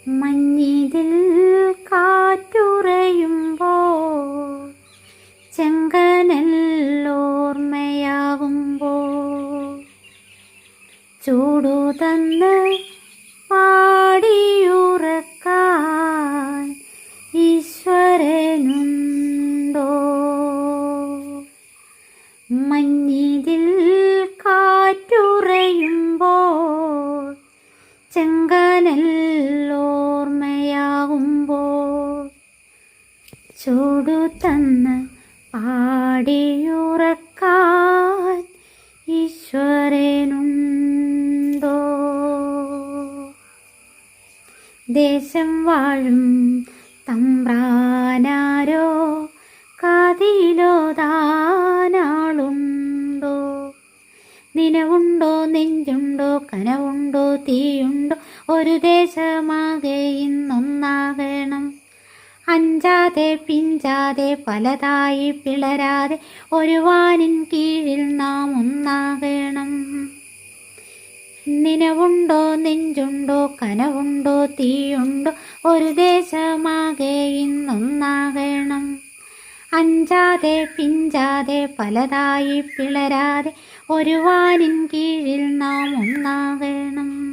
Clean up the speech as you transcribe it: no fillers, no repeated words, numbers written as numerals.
മഞ്ഞിതിൽ കാറ്റുറയുമ്പോൾ ചെങ്കനല്ലോർമ്മയാകുമ്പോൾ ചൂടു തന്ന് പാടിയുറക്കാൻ ഈശ്വരനുണ്ടോ? മഞ്ഞിതിൽ കാറ്റുറയുമ്പോൾ ചെങ്കനല്ലോർമ്മയാകുമ്പോൾ ചൂടു തന്ന് പാടിയുറക്കാൻ ഈശ്വരനുണ്ടോ? ദേശം വാഴും തമ്പ്രാനാരോ കാതിലോതാനാളുണ്ടോ? നിലവുണ്ടോ, നെഞ്ചുണ്ടോ, കനവുണ്ടോ, തീയുണ്ടോ? ഒരു ദേശമാകെ ഇന്നൊന്നാകണം. അഞ്ചാതെ പിഞ്ചാതെ പലതായി പിളരാതെ ഒരു വാനിൻ കീഴിൽ നാം ഒന്നാകണം. നിലവുണ്ടോ, നെഞ്ചുണ്ടോ, കനവുണ്ടോ, തീയുണ്ടോ? ഒരു ദേശമാകെ ഇന്നൊന്നാകണം. അഞ്ചാതെ പിഞ്ചാതെ പലതായി പിളരാതെ ഒരു വാനിൻ കീഴിൽ നാം ഒന്നാകണം.